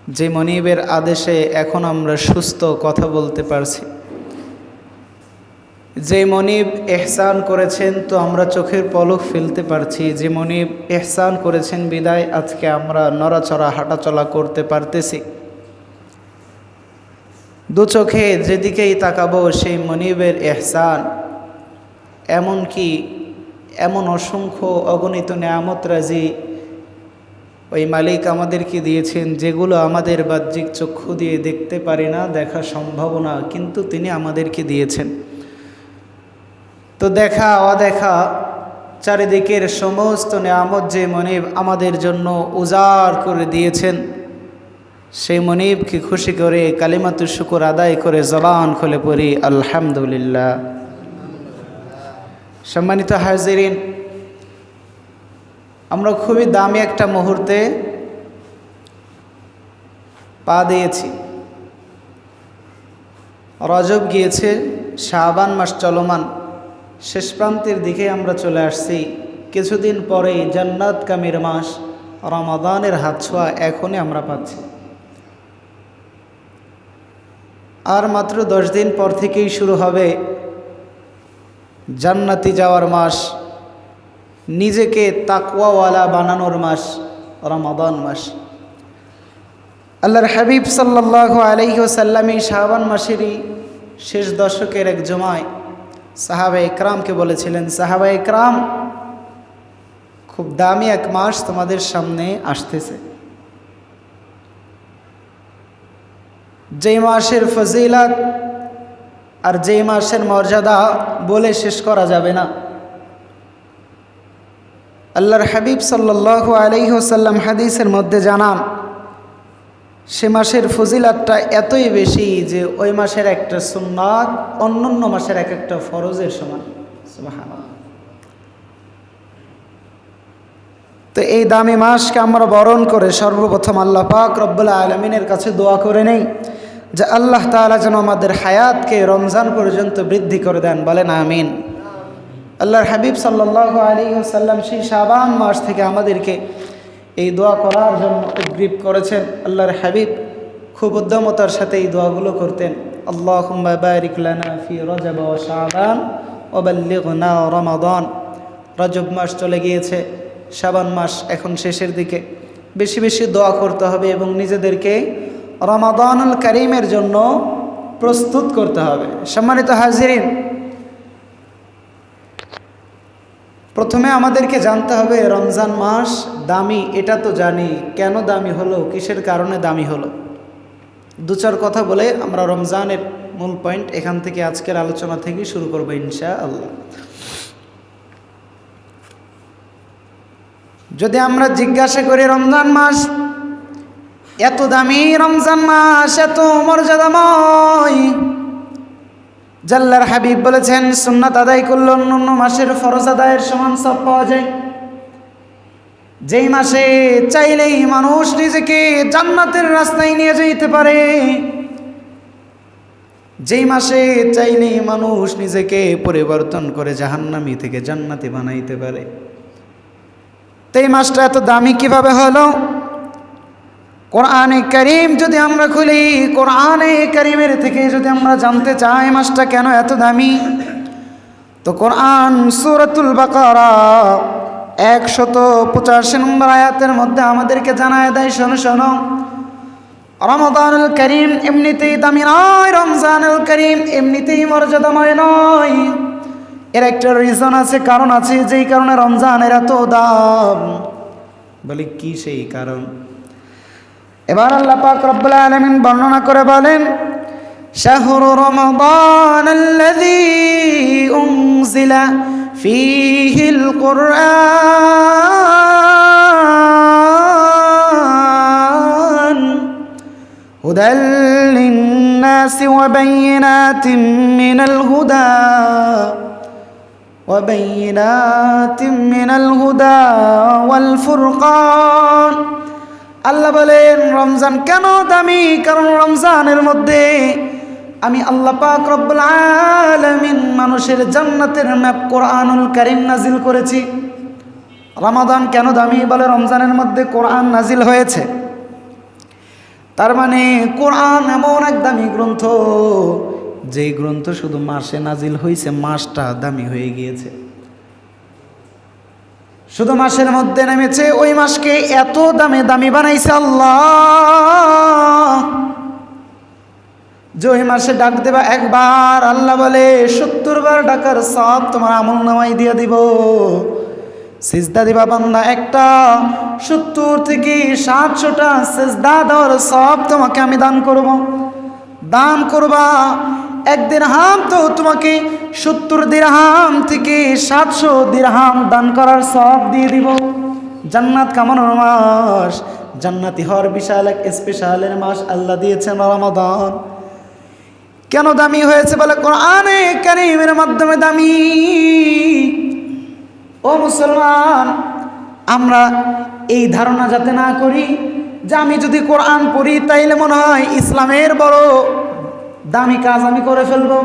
যে মনিবের আদেশে এখন আমরা সুস্থ কথা বলতে পারছি, যে মনিব ইহসান করেছেন তো আমরা চোখের পলক ফেলতে পারছি, যে মনিব ইহসান করেছেন বিদায় আজকে আমরা নড়াচড়া হাঁটাচলা করতে পারতেছি। দু চোখে যেদিকেই তাকাবো সেই মনিবের ইহসান, এমনকি এমন অসংখ্য অগণিত নেয়ামত রাজি ওই মালিক আমাদেরকে দিয়েছেন যেগুলো আমাদের বাহ্যিক চক্ষু দিয়ে দেখতে পারি না, দেখা সম্ভব না, কিন্তু তিনি আমাদেরকে দিয়েছেন। তো দেখা অদেখা চারিদিকের সমস্ত নেয়ামত যে মনিব আমাদের জন্য উজাড় করে দিয়েছেন, সেই মনিবকে খুশি করে কালিমাতুশ শুকর আদায় করে জবান খুলে পড়ি আলহামদুলিল্লাহ। সম্মানিত হাজিরিন, আমরা খুবই দামি একটা মুহূর্তে পা দিয়েছি। রজব গিয়েছে, শাবান মাস চলমান, শেষ প্রান্তের দিকে আমরা চলে আসছি। কিছুদিন পরেই জান্নাতকামীর মাস রমাদানের হাত ছোঁয়া এখনই আমরা পাচ্ছি। আর মাত্র 10 দিন পর থেকেই শুরু হবে জান্নাতি যাওয়ার মাস, নিজেকে তাকওয়াওয়ালা বানানোর মাস রমাদান মাস। আল্লাহর হাবিব সাল্লাল্লাহু আলাইহি ওয়াসাল্লাম এই শাবান মাসেরই শেষ দশকের এক জুমায় সাহাবায়ে ইকরামকে বলেছিলেন, সাহাবায়ে ইকরাম, খুব দামি এক মাস তোমাদের সামনে আসতেছে, যেই মাসের ফজিলত আর যেই মাসের মর্যাদা বলে শেষ করা যাবে না। আল্লাহর হাবিব সাল্লাল্লাহু আলাইহি ওয়াসাল্লাম হাদিসের মধ্যে জানান, সে মাসের ফজিলতটা এতই বেশি যে ওই মাসের একটা সুন্নাত অন্যান্য মাসের এক একটা ফরজের সমান। সুবহানাল্লাহ। তো এই দামি মাসকে আমরা বরণ করে সর্বপ্রথম আল্লাহ পাক রব্বুল আলামিনের কাছে দোয়া করে নেই যে আল্লাহ তাআলা যেন আমাদের হায়াতকে রমজান পর্যন্ত বৃদ্ধি করে দেন, বলেন আমিন। আল্লাহর হাবিব সাল্লাল্লাহু আলাইহি ওয়াসাল্লাম সেই শাবান মাস থেকে আমাদেরকে এই দোয়া করার জন্য উদ্গ্রীব করেছেন। আল্লাহর হাবিব খুব উদ্যমতার সাথে এই দোয়াগুলো করতেন। আল্লাহুম্মা বারিক লানা ফি রজব ওয়া শাবান ওয়া বাল্লিগনা রমাদান। রজব মাস চলে গিয়েছে, শাবান মাস এখন শেষের দিকে। বেশি বেশি দোয়া করতে হবে এবং নিজেদেরকে রমাদানুল কারীমের জন্য প্রস্তুত করতে হবে। সম্মানিত হাজিরিন, প্রথমে আমাদেরকে জানতে হবে রমজান মাস দামি, এটা তো জানি, কেন দামি হলো, কিসের কারণে দামি হলো। দু চার কথা বলে আমরা রমজানের মূল পয়েন্ট এখান থেকে আজকের আলোচনা থেকে শুরু করবো ইনশাআল্লাহ। যদি আমরা জিজ্ঞাসা করি রমজান মাস এত দামি, রমজান মাস এত মর্যাদাময়, আল্লাহর হাবিব বলেছেন সুন্নাত আদায় করলে অন্যান্য মাসের ফরজ আদায়ের সমান সওয়াব পাওয়া যায়। যেই মাসে চাইলেই মানুষ নিজেকে জান্নাতের রাস্তায় নিয়ে যেতে পারে, যেই মাসে চাইলেই মানুষ নিজেকে পরিবর্তন করে জাহান্নামী থেকে জান্নাতি বানাইতে পারে। তো এই মাসটা এত দামি কিভাবে হলো? কোরআনে কারীম যদি আমরা খুলি, কোরআনে কারীমের থেকে যদি আমরা জানতে চাই মাসটা কেন এত দামি, তো কোরআন সূরাতুল বাকারা 185 নম্বর আয়াতের মধ্যে আমাদেরকে জানায় দেয়, শোনো শোনো, রমাদানুল কারীম এমনিতেই দামি নয়, রমজানুল কারীম এমনিতেই মর্যাদাময় নয়, এর একটা রিজন আছে, কারণ আছে, যেই কারণে রমজানের এত দাম। বলি কি সেই কারণ? এবার আল্লাহ পাক রব্বুল আলামিন বর্ণনা করে বলেন, শাহরু রমাদানাল্লাযী উনজিলা ফীহিল কুরআন হুদাল লিন্নাসি ওয়া বাইয়িনাতিন মিনাল হুদা ওয়াল ফুরকান। আল্লাহ বলেন রমজান কেন দামি? কারণ রমজানের মধ্যে আমি আল্লাহ পাক রব্বুল আলামিন মানুষের জান্নাতের ম্যাপ কোরআনুল কারীম নাজিল করেছি। রমাদান কেন দামি? বলে রমজানের মধ্যে কোরআন নাজিল হয়েছে। তার মানে কোরআন এমন এক দামি গ্রন্থ, যেই গ্রন্থ শুধু মাসে নাজিল হয়েছে, মাসটা দামি হয়ে গিয়েছে। শুধু মাসের মধ্যে নেমেছে, ওই মাসকে এত দামে দামি বানাইছে আল্লাহ যে ওই মাসে ডাক দেবা একবার, আল্লাহ বলে 70 বার ডাকার সব তোমার আমল নামাই দিয়ে দিব। সিজদা দিবা বান্দা একটা, 70 থেকে 700টা সিজদা দেওয়ার সব তোমাকে আমি দান করব। দান করবা এক দিরহাম, তো তোমাকে 70 দিরহাম থেকে 700 দিরহাম দান করার সব দিয়ে দিব। জান্নাত কামানোর মাস, জান্নাতি হওয়ার বিশাল এক স্পেশালের মাস আল্লাহ দিয়েছেন রমাদান। কেন দামি হয়েছে বলে কোরআনে কারীমের মাধ্যমে দামি। ও মুসলমান, আমরা এই ধারণা যাতে না করি যে আমি যদি কোরআন পড়ি তাইলে মনে হয় ইসলামের বড় দামি কাজ আমি করে ফেলবো,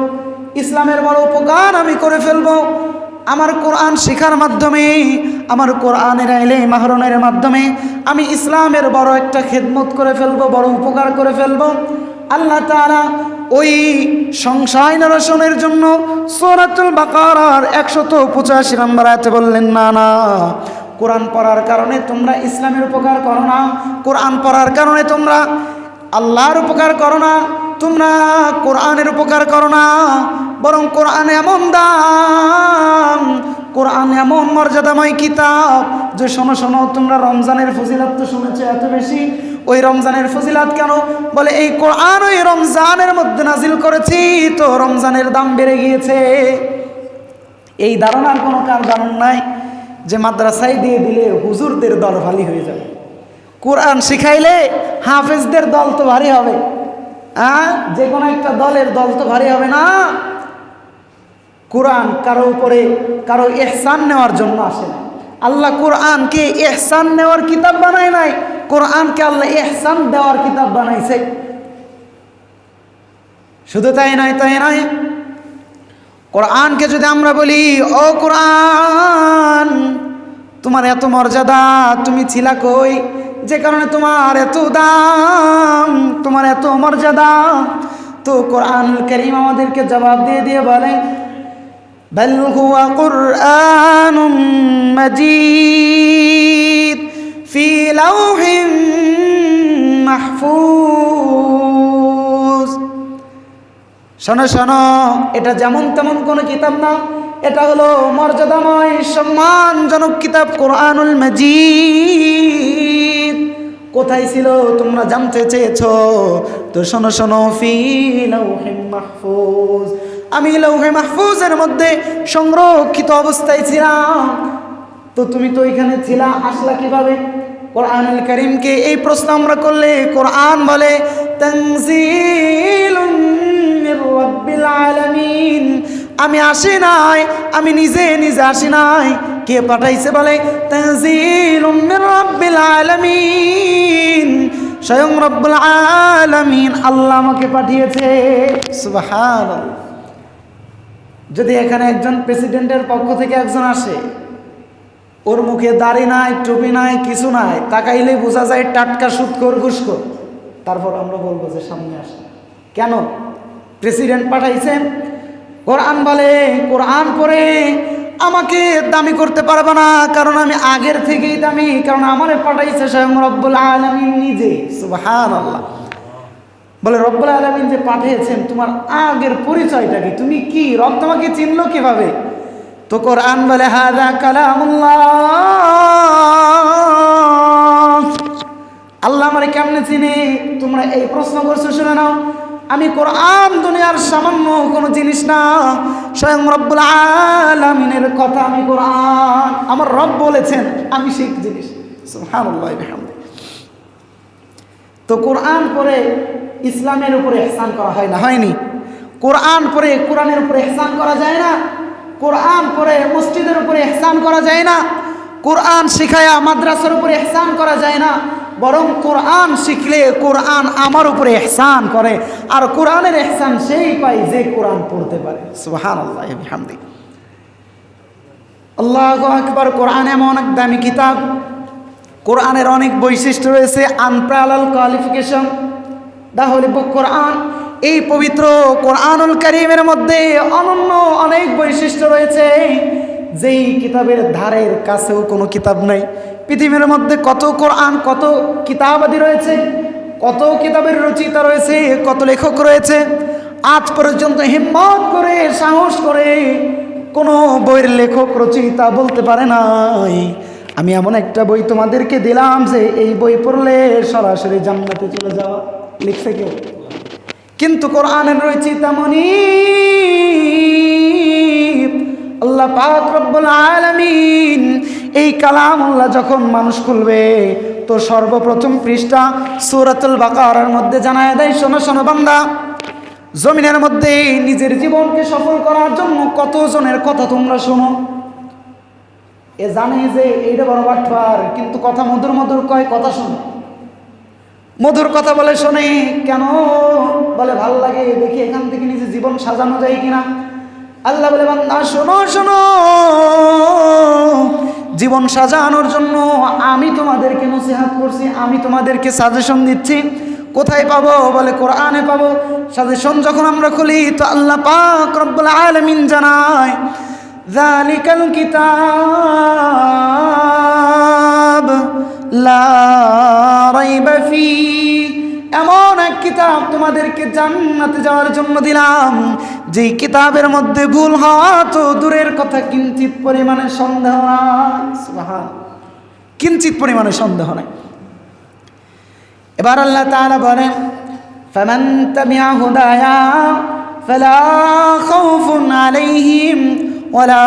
ইসলামের বড় উপকার আমি করে ফেলবো। আমার কোরআন শেখার মাধ্যমে, আমার কোরআনের ইলম আহরণের মাধ্যমে আমি ইসলামের বড় একটা খেদমত করে ফেলবো, বড় উপকার করে ফেলবো। আল্লাহ তাআলা ওই সংশয় নিরসনের জন্য সূরাতুল বাকারার 185 নম্বর আয়াতে বললেন, না না, কোরআন পড়ার কারণে তোমরা ইসলামের উপকার করো না, কোরআন পড়ার কারণে তোমরা আল্লাহর উপকার করো না, তোমরা কোরআনের উপকার করো না, বরং কোরআন এমন দাম, কোরআন এমন মর্যাদাময় কিতাব যে শোনো শোনো, তোমরা রমজানের ফজিলত তো শুনেছো এত বেশি, ওই রমজানের ফজিলত কেন বলে এই কোরআন ওই রমজানের মধ্যে নাজিল করেছি, তো রমজানের দাম বেড়ে গিয়েছে। এই ধারণার কোনো কারণ নাই যে মাদ্রাসায় দিয়ে দিলে হুজুরদের দল ভারী হয়ে যাবে, কোরআন শিখাইলে হাফেজদের দল তো ভারী হবে, যে কোনো একটা দলের দল তো ভারী হবে না। কোরআন কারো উপরে কারো ইহসান নেওয়ার জন্য আসে না। আল্লাহ কোরআনকে ইহসান নেওয়ার কিতাব বানায় নাই, কোরআনকে আল্লাহ ইহসান দেওয়ার কিতাব বানাইছে। শুধু তাই নয়, কোরআনকে যদি আমরা বলি ও কোরআন তোমার এত মর্যাদা, তুমি ছিলা কই, যে কারণে তোমার এত দাম, তোমার এত মর্যাদা, তো কোরআনুল কারীম আমাদেরকে জবাব দিয়ে বলে বাল হুয়া কুরআনুম মাজিদ ফি লাওহিম মাহফুজ। শোনো শোনো, এটা যেমন তেমন কোনো কিতাব না, এটা হলো মর্যাদাময় সম্মানজনক কিতাব কোরআনুল মাজিদ। কোথায় ছিল তোমরা জানতে চেয়েছো, তো শোনো শোনো, ফি লাওহিম মাহফুজ, আমি লাওহে মাহফুজের মধ্যে সংরক্ষিত অবস্থায় ছিলাম। তো তুমি তো এখানে ছিলা, আসলা কিভাবে? কোরআনুল কারীমকে এই প্রশ্ন আমরা করলে কোরআন বলে তানজিলুম মির রাব্বিল আলামিন, আমি আসি নাই, আমি নিজে আসি নাই, কে পাঠাইছে বলে তানজিলুম মির রাব্বিল আলামিন, স্বয়ং রব্বুল আলামিন আল্লাহ আমাকে পাঠিয়েছে। সুবহানাল্লাহ। যদি এখানে একজন প্রেসিডেন্টের পক্ষ থেকে একজন আসে, ওর মুখে দাড়ি নাই, টুপি নাই, কিছু নাই, তাকাইলে বোঝা যায় টাটকা সুদখোর ঘুষখোর, তারপর আমরা বলবো যে সামনে আসে। কেন? প্রেসিডেন্ট পাঠাইছেন। কোরআন বলে কোরআন পড়ে আমাকে দামি করতে পারবে না, কারণ আমি আগের থেকেই দামি, কারণ আমারে পাঠাইছে স্বয়ং রব্বুল আলামিন নিজে। সুবহানাল্লাহ। বলে রব্বুল আলামিন যে পাঠিয়েছেন, তোমার আগের পরিচয়টা কি, তুমি কি, রব তোমাকে চিনলো কিভাবে? তো কোরআন বলে হাযা কালামুল্লাহ, আল্লাহ আমারে কেমনে চিনে? তোমরা এই প্রশ্ন করছো, শুনে নাও, আমি কোরআন দুনিয়ার সামান্য কোনো জিনিস না, স্বয়ং রব্বুল আলামিনের কথা। আমি কোরআন আমার রব বলেছেন, আমি সেই জিনিস। সুবহানাল্লাহ বিহামদিহি। তো কোরআন পড়ে ইসলামের উপরে ইহসান করা হয় না, হয়নি? কোরআন পড়ে কোরআনের উপরে ইহসান করা যায় না, কোরআন পড়ে মসজিদের উপরে ইহসান করা যায় না, কোরআন শিখায়া মাদ্রাসার উপরে ইহসান করা যায় না, বরং কোরআন শিখলে কোরআন আমার উপরে ইহসান করে, আর কোরআনের ইহসান সেই পায় যে কোরআন পড়তে পারে। সুবহানাল্লাহ বিহামদিহি। আল্লাহু আকবার। কোরআন এমন এক দামি কিতাব, কোরআনের অনেক বৈশিষ্ট্য রয়েছে, আনপ্যারালাল কোয়ালিফিকেশন। তাহলে কোরআন, এই পবিত্র কোরআনুল কারীমের মধ্যে অনন্য অনেক বৈশিষ্ট্য রয়েছে, যেই কিতাবের ধারের কাছেও কোনো কিতাব নাই। পৃথিবীর মধ্যে কত কোরআন, কত কিতাবাদি রয়েছে, কত কিতাবের রচয়িতা রয়েছে, কত লেখক রয়েছে, আজ পর্যন্ত হিম্মত করে সাহস করে কোনো বইয়ের লেখক রচয়িতা বলতে পারে নাই আমি এমন একটা বই তোমাদেরকে দিলাম যে এই বই পড়লে সরাসরি জান্নাতে চলে যাওয়া। লিখছে কেউ? কিন্তু কোরআনের রচয়িতা মুনীব আল্লাহ পাক রব্বুল আলামিন। এই কালামুল্লাহ যখন মানুষ খুলবে তো সর্বপ্রথম পৃষ্ঠা সূরাতুল বাকারার মধ্যে জানায় দেয়, শোনো শোনো বান্দা, জমিনের মধ্যে নিজের জীবনকে সফল করার জন্য কত জনের কথা তোমরা শোনো। এ জানে যে এইটা বড় বাটপার, কিন্তু কথা মধুর মধুর কয়, কথা শোনে, মধুর কথা বলে শোনে কেন? বলে ভাল লাগে দেখি এখান থেকে নিজের জীবন সাজানো যায় কিনা। আল্লাহ বলে বান্দা শোনো শোনো, জীবন সাজানোর জন্য আমি তোমাদেরকে নসিহত করছি, আমি তোমাদেরকে সাজেশন দিচ্ছি। কোথায় পাবো? বলে কোরআনে পাবো। সাজেশন যখন আমরা খুলি তো আল্লাহ পাক রব্বুল আলামিন জানায়, যালিকাল কিতাব লা রাইবা ফি, এমন এক কিতাব তোমাদেরকে জান্নাতে যাওয়ার জন্য দিলাম, যেই কিতাবের মধ্যে ভুল হওয়া তো দূরের কথা, কিঞ্চিত পরিমাণে সন্দেহ নাই। সুবহানাল্লাহ, কিঞ্চিত পরিমাণে সন্দেহ নাই। এবার আল্লাহ তাআলা বলেন, ফামান তাবিআ হুদায়া ফালা খাউফুন আলাইহিম ওয়ালা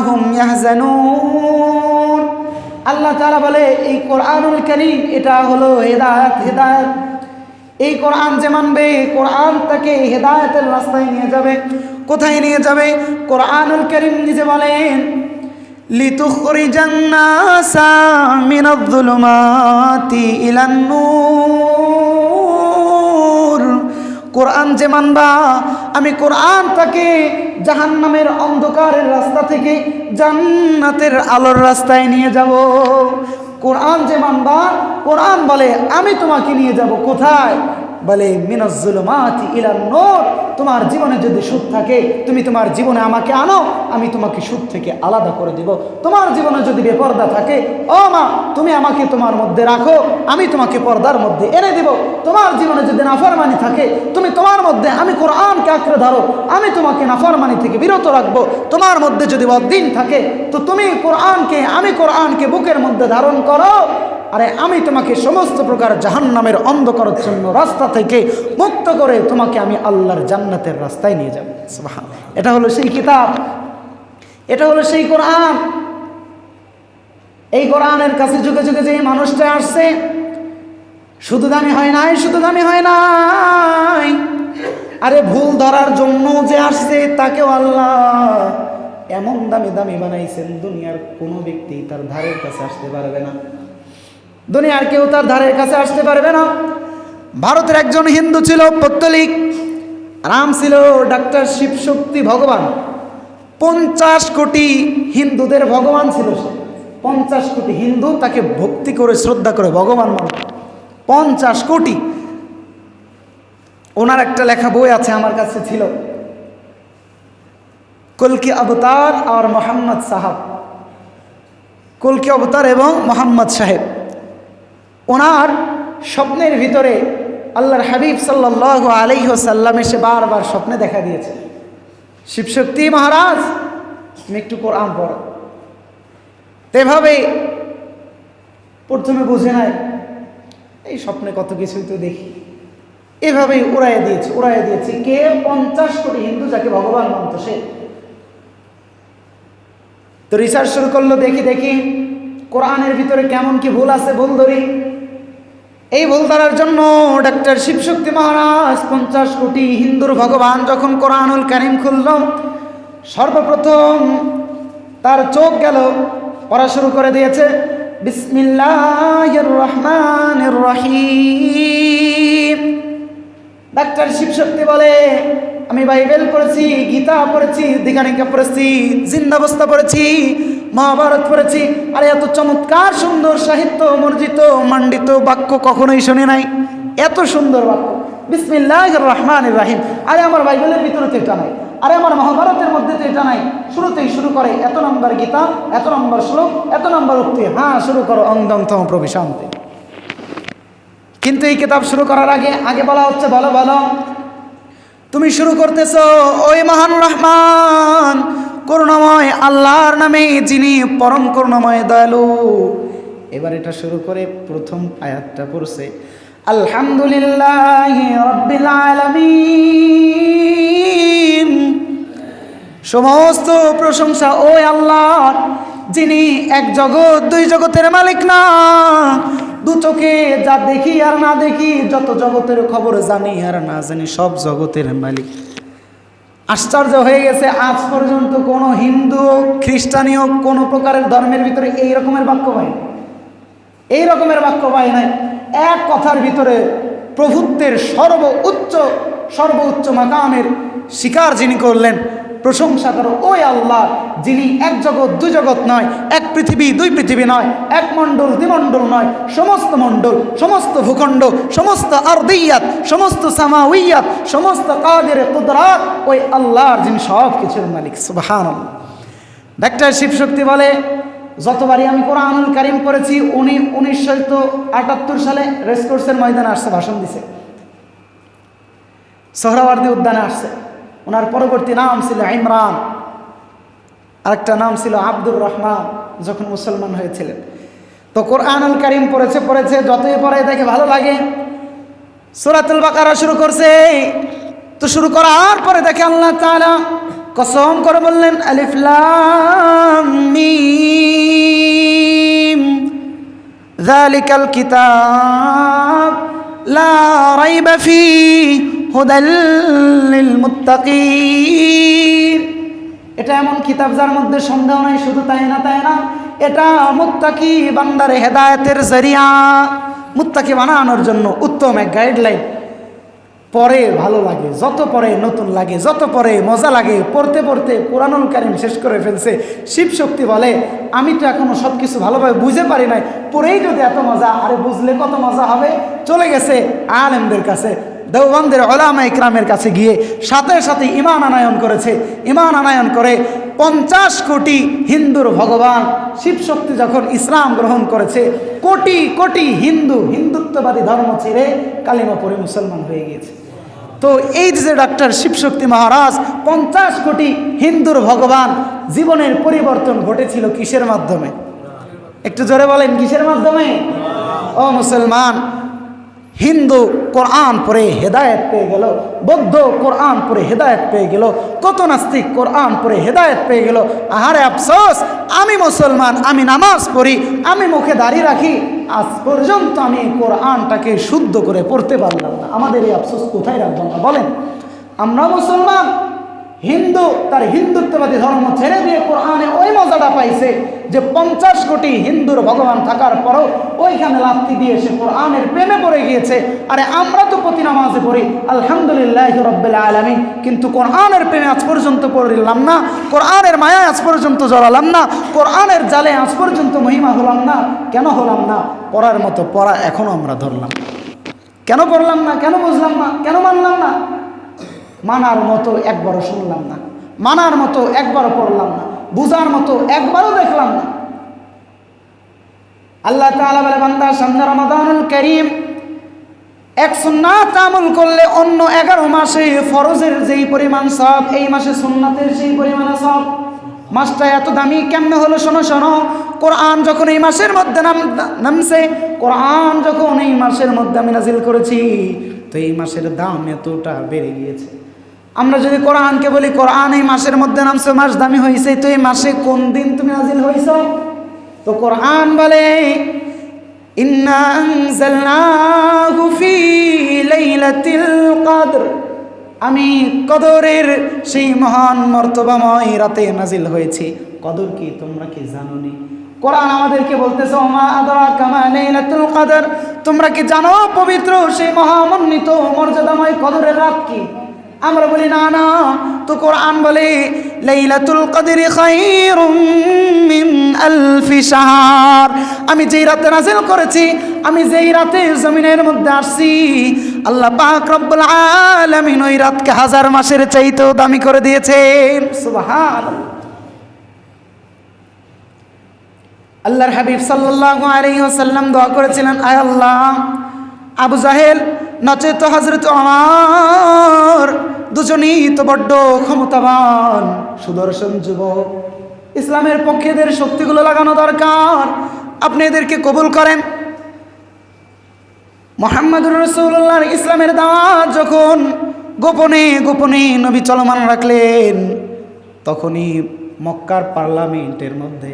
হুম ইয়াহজানুন। আল্লাহ তাআলা বলে এই কোরআনুল কারীম এটা হলো হেদায়েত। হেদায়েত, এই কোরআন যে মানবে, কোরআন তাকে হেদায়েতের রাস্তায় নিয়ে যাবে। কোথায় নিয়ে যাবে? কোরআনুল কারীম নিজে বলেন, লিতুখরিজান নাসা মিনাজ-জুলুমাতি ইলান-নূর। কোরআন যে মানবা, আমি কোরআন তাকে জাহান্নামের অন্ধকারের রাস্তা থেকে জান্নাতের আলোর রাস্তায় নিয়ে যাব। কোরআন যে মানবা, কোরআন বলে আমি তোমাকে নিয়ে যাব কোথায়? বলে মিনাজ-জুলুমাতি ইলান-নূর। তোমার জীবনে যদি সুদ থাকে, তুমি তোমার জীবনে আমাকে আনো, আমি তোমাকে সুদ থেকে আলাদা করে দিব। তোমার জীবনে যদি বেপরদা থাকে, ও মা তুমি আমাকে তোমার মধ্যে রাখো, আমি তোমাকে পর্দার মধ্যে এনে দিব। তোমার জীবনে যদি নাফরমানি থাকে, তুমি তোমার মধ্যে, আমি কোরআনকে আঁকড়ে ধরো, আমি তোমাকে নাফরমানি থেকে বিরত রাখবো। তোমার মধ্যে যদি বদ্দিন থাকে তো তুমি কোরআনকে, আমি কোরআনকে বুকের মধ্যে ধারণ করো, আরে আমি তোমাকে সমস্ত প্রকার জাহান্নামের অন্ধকারাচ্ছন্ন রাস্তা থেকে মুক্ত করে তোমাকে আমি আল্লাহর জান্নাতের রাস্তায় নিয়ে যাব। সুবহানাল্লাহ, এটা হলো সেই কিতাব, এটা হলো সেই কোরআন। এই কোরআনের কাছে যুগে যুগে যে মানুষটা আসছে, শুধু দামি হয় নাই, শুধু দামি হয় নাই, আরে ভুল ধরার জন্য যে আসছে তাকেও আল্লাহ এমন দামি দামি বানাইছেন, দুনিয়ার কোনো ব্যক্তি তার ধারের কাছে আসতে পারবে না। দুনিয়ার কেউ তার ধারের কাছে আসতে পারবে না। ভারতের একজন হিন্দু ছিল পত্তলিক, নাম ছিল ডাক্তার শিবশক্তি ভগবান। 50 কোটি হিন্দুদের ভগবান ছিল সে। 50 কোটি হিন্দু তাকে ভক্তি করে শ্রদ্ধা করে ভগবান মানত। 50 কোটি। ওনার একটা লেখা বই আছে, আমার কাছে ছিল, কলকি অবতার আর মোহাম্মদ সাহাব, কলকি অবতার এবং মোহাম্মদ সাহেব। ওনার স্বপ্নের ভিতরে আল্লাহর হাবিব সাল্লাল্লাহু আলাইহি ওয়াসাল্লাম এসে বারবার স্বপ্নে দেখা দিয়েছে, শিবশক্তি মহারাজ তুমি একটু কোরআন পড়ো। এভাবে প্রথমে বুঝে নাই, এই স্বপ্নে কত কিছুই তো দেখি, এভাবেই উড়াইয়া দিয়েছে কে? 50 কোটি হিন্দু যাকে ভগবান মানত সে। তো রিসার্চ শুরু করলো, দেখি কোরআনের ভিতরে কেমন কি ভুল আছে, ভুল ধরি। এই ভুল ধরার জন্য ডাক্তার শিবশক্তি মহারাজ 50 কোটি হিন্দুর ভগবান যখন কোরআনুল কারীম খুলল, সর্বপ্রথম তার চোখ গেল, পড়া শুরু করে দিয়েছে, বিসমিল্লাহির রহমানির রহিম। ডাক্তার শিবশক্তি বলে, আমি বাইবেল পড়েছি, গীতা পড়েছি, দীঘানিকা পড়েছি, জিন্দাবস্তা পড়েছি, মহাভারত পড়েছি, আর এত চমৎকার সুন্দর সাহিত্য, মর্জিত, মণ্ডিত বাক্য কখনোই শুনি নাই। এত সুন্দর বাক্য, বিসমিল্লাহির রহমানির রহিম। আরে আমার বাইবেলের ভিতরে তো এটা নাই, আরে আমার মহাভারতের মধ্যে তো এটা নাই। শুরুতেই শুরু করে এত নম্বর গীতা, এত নম্বর শ্লোক, এত নম্বর উক্তি, হ্যাঁ শুরু করো অংদং তম প্রবিশান্তি। কিন্তু এই কিতাব শুরু করার আগে বলা হচ্ছে, বলো বলো তুমি শুরু করতেছো ওই মহান রহমান করুণাময় আল্লাহর নামে, যিনি পরম করুণাময় দয়ালু। এবার এটা শুরু করে প্রথম আয়াতটা পড়ছে আলহামদুলিল্লাহি রাব্বিল আলামিন, সমস্ত প্রশংসা ওই আল্লাহর, যিনি এক জগৎ দুই জগতের মালিক না, দু চোখে যা দেখি আর না দেখি, যত জগতের খবর জানি আর না জানি, সব জগতের মালিক। আশ্চর্য হয়ে গেছে, আজ পর্যন্ত কোনো হিন্দু খ্রিস্টানীয় কোনো প্রকারের ধর্মের ভিতরে এই রকমের বাক্য পাই নাই, এই রকমের বাক্য পাই নাই। এক কথার ভিতরে প্রভুত্বের সর্বোচ্চ মাকামের স্বীকার যিনি করলেন, প্রশংসা করো ওই আল্লাহ, যিনি এক জগৎ দুই জগৎ নয়, এক পৃথিবী দুই পৃথিবী নয়, এক মণ্ডল দ্বিমণ্ডল নয়, সমস্ত মণ্ডল, সমস্ত ভূখণ্ড, সমস্ত আরদিয়াত, সমস্ত সামাউইয়াত, সমস্ত কাদের কুদরাত ওই আল্লাহর, যিনি সব কিছুর মালিক। সুবহানাল্লাহ। ডাক্তার শিবশক্তি বলে, যতবারই আমি কোরআনুল কারীম পড়েছি, উনি 1978 সালে রেসকোর্সের ময়দানে আসছে, ভাষণ দিছে, সোহরাওয়ার্দী উদ্যানে আসছে। ওনার পরবর্তী নাম ছিল ইমরান, আরেকটা নাম ছিল আব্দুর রহমান, যখন মুসলমান হয়েছিলেন। তো কোরআনুল কারীম পড়েছে, যতই পড়ে দেখে ভালো লাগে। সূরাতুল বাকারা শুরু করছে, তো শুরু করার পরে দেখে আল্লাহ তাআলা কসম করে বললেন আলিফ লাম মিম যালিকাল কিতাব লা রাইবা ফীহি হুদাল লিল মুত্তাকিন। এটা এমন কিতাব যার মধ্যে সন্দেহ নাই, শুধু তাই না, এটা মুত্তাকি বান্দারে হেদায়েতের জরিয়া, মুত্তাকি বানানোর জন্য উত্তম এক গাইডলাইন। পরে ভালো লাগে, যত পরে নতুন লাগে, যত পরে মজা লাগে। পড়তে পড়তে কোরআনুল কারীম শেষ করে ফেলছে। শিবশক্তি বলে, আমি তো এখনো সব কিছু ভালোভাবে বুঝে পারি নাই, পড়েই যদি এত মজা, আরে বুঝলে কত মজা হবে। চলে গেছে আলেমদের কাছে, দেওবন্দের উলামা ইকরামের কাছে গিয়ে সাথে সাথে ঈমান আনয়ন করেছে। ঈমান আনয়ন করে 50 কোটি হিন্দুর ভগবান শিবশক্তি যখন ইসলাম গ্রহণ করেছে, কোটি কোটি হিন্দুত্ববাদী ধর্ম ছেড়ে কালিমা পড়ে মুসলমান হয়ে গিয়েছে। তো এই যে ডাক্তার শিবশক্তি মহারাজ 50 কোটি হিন্দুর ভগবান, জীবনের পরিবর্তন ঘটেছিল কিসের মাধ্যমে? একটু জোরে বলেন, কিসের মাধ্যমে? ও মুসলমান, হিন্দু কোরআন পড়ে হেদায়েত পেয়ে গেল, বৌদ্ধ কোরআন পড়ে হেদায়েত পেয়ে গেল, কত নাস্তিক কোরআন পড়ে হেদায়েত পেয়ে গেল। আহারে আফসোস, আমি মুসলমান, আমি নামাজ পড়ি, আমি মুখে দাঁড়িয়ে রাখি, আজ পর্যন্ত আমি কোরআনটাকে শুদ্ধ করে পড়তে পারলাম না। আমাদের এই আফসোস কোথায় রাখবো না বলেন? আমরা মুসলমান, হিন্দু তার হিন্দুত্ববাদী ধর্ম ছেড়ে দিয়ে কোরআনে ওই মজাটা পাইছে যে 50 কোটি হিন্দুর ভগবান থাকার পরও ওইখানে লাথি দিয়ে সে কোরআনের প্রেমে পড়ে গিয়েছে। আরে আমরা তো প্রতি নামাজে পড়ি আলহামদুলিল্লাহি রাব্বিল আলামিন, কিন্তু কোরআনের প্রেমে আজ পর্যন্ত পড়লাম না, কোরআনের মায়ায় আজ পর্যন্ত জড়ালাম না, কোরআনের জালে আজ পর্যন্ত মহিমা হলাম না। কেন হলাম না? পড়ার মতো পড়া এখনো আমরা ধরলাম। কেন পড়লাম না? কেন বুঝলাম না? কেন মানলাম না? মানার মতো একবারও শুনলাম না, মানার মতো একবারও পড়লাম না, বুঝার মতো একবারও দেখলাম না। আল্লাহ তাআলা বলে, বান্দা সামনে রমাদানুল কারীম, এক সুন্নাত আমল করলে অন্য 11 মাসে ফরজের যেই পরিমাণ সওয়াব, এই মাসে সুন্নাতের সেই পরিমাণ সওয়াব। মাসটা এত দামি কেমনে হলো? শোনো, কোরআন যখন এই মাসের মধ্যে নামছে, কোরআন যখন এই মাসের মধ্যে আমি নাজিল করেছি, তো এই মাসের দাম এতটা বেড়ে গিয়েছে। আমরা যদি কোরআনকে বলি কোরআন এই মাসের মধ্যে নামছে, মাস দামি হয়েছে, তো এই মাসে কোন দিন তুমি নাজিল হয়েছ? তো কোরআন বলে, ইন্না আনজালনাহু ফি লাইলাতিল কদর, আমি কদরের সেই মহান মর্তবাময় রাতে নাজিল হয়েছি। কদর কি তোমরা কি জানোনি? কোরআন আমাদেরকে বলতেছে, ওমা আদরাকা মা লাইলাতুল কদর, তোমরা কি জানো পবিত্র সেই মহামণ্ডিত মর্যাদাময় কদরের রাত কি? আমরা বলি না না, তো কোরআন বলে লাইলাতুল কদরি খায়রুম মিন আলফি শাহর। আমি যেই রাতে নাযিল করেছি, আমি যেই রাতে জমিনের মধ্যে আসছি, আল্লাহ পাক রব্বুল আলামিন ওই রাতকে 1000 মাসের চাইতেও দামি করে দিয়েছেন। সুবহানাল্লাহ। আল্লাহর হাবিব সাল্লাল্লাহু আলাইহি ওয়াসাল্লাম দোয়া করেছিলেন, আয় আল্লাহ, আবু জাহেল নচেত হযরত ওমর দুজনেই তো বড্ড ক্ষমতাবান সুদর্শন যুবক, ইসলামের পক্ষে এদের শক্তিগুলো লাগানো দরকার, আপনি এদেরকে কবুল করেন। মুহাম্মদুর রাসূলুল্লাহর ইসলামের দাওয়াত যখন গোপনে গোপনে নবী চলমান রাখলেন, তখনই মক্কার পার্লামেন্টের মধ্যে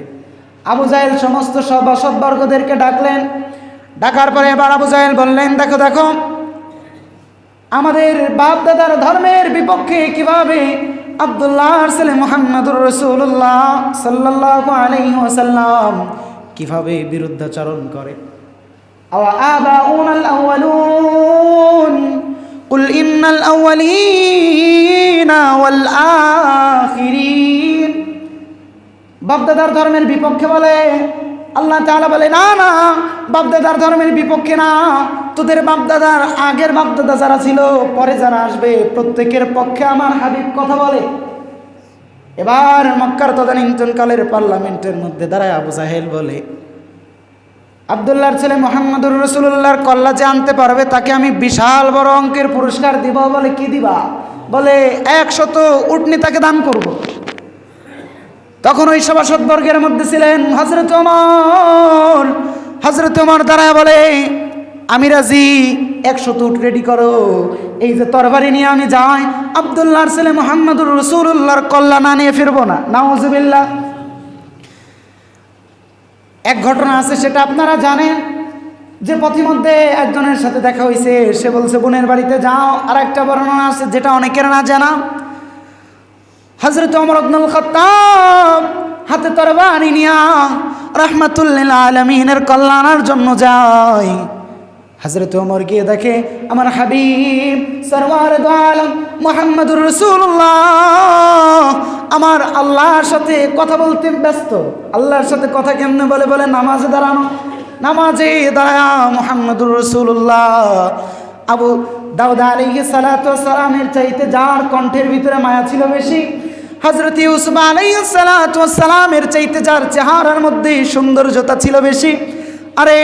আবু জাহেল সমস্ত সভাসদবর্গদেরকে ডাকলেন। ডাকার পরে এবার আবু জাহেল বললেন, দেখো দেখো, আমাদের বাপ দাদার ধর্মের বিপক্ষে কিভাবে আব্দুল্লাহর ছেলে মুহাম্মদুর রাসূলুল্লাহ সাল্লাল্লাহু আলাইহি ওয়াসাল্লাম কিভাবে বিরুদ্ধাচরণ করে। আওয়া আবাউনাল আউয়ালুন কুল ইন্নাল আউয়ালিনা ওয়াল আখিরিন। বাপদাদার ধর্মের বিপক্ষে বলে, আল্লাহ তাআলা বলে না না, বাপদাদার ধর্মের বিপক্ষে না, তোদের বাপদাদার আগের বাপদাদা যারা ছিল, পরে যারা আসবে, প্রত্যেকের পক্ষে আমার হাবিব কথা বলে। এবার মক্কার তদানীন্তনকালের পার্লামেন্টের মধ্যে দাঁড়ায় আবু জাহেল বলে, আব্দুল্লাহর ছেলে মুহাম্মদুর রাসূলুল্লাহর কল্লা যে আনতে পারবে তাকে আমি বিশাল বড় অঙ্কের পুরস্কার দিব। বলে কি দিবা? বলে 100 উটনি তাকে দান করব। তখন ওই সভাসদবর্গের মধ্যে ছিলেন হযরত ওমর। হযরত ওমর দাঁড়ায় বলে, আমি রাজি, 100 উট রেডি করো, এই যে তরবারি নিয়ে আমি যাই, আব্দুল্লাহর ছেলে মুহাম্মদুর রাসূলুল্লাহর কল্লা না নিয়ে ফিরবো না। নাউযুবিল্লাহ। এক ঘটনা আছে, সেটা আপনারা জানেন, যে পথিমধ্যে একজনের সাথে দেখা হয়েছে, সে বলছে বোনের বাড়িতে যাও। আর একটা বর্ণনা আছে যেটা অনেকের না জানা, হযরত ওমর ইবনুল খাত্তাব হাতে তরবারি নিয়া রাহমাতুল লিল আলামিনের কল্যাণের জন্য যায়। হযরত ওমর গিয়ে দেখে আমার হাবিব সরওয়ার দু আলম মুহাম্মদুর রাসূলুল্লাহ আমার আল্লাহর সাথে কথা বলতে ব্যস্ত। আল্লাহর সাথে কথা কেমনে বলে? বলে নামাজে দাঁড়ানো। নামাজে দাঁড়ায়া মুহাম্মদুর রাসূলুল্লাহ আবু দাউদ আলাইহিস সালাতু ওয়াস সালামের চাইতে যার কণ্ঠের ভিতরে মায়া ছিল বেশি, হযরত ইউসুফ আলাইহিস সালাতু ওয়াস সালামের চাইতে যার চেহারার মধ্যে সৌন্দর্যতা ছিল বেশি। আরে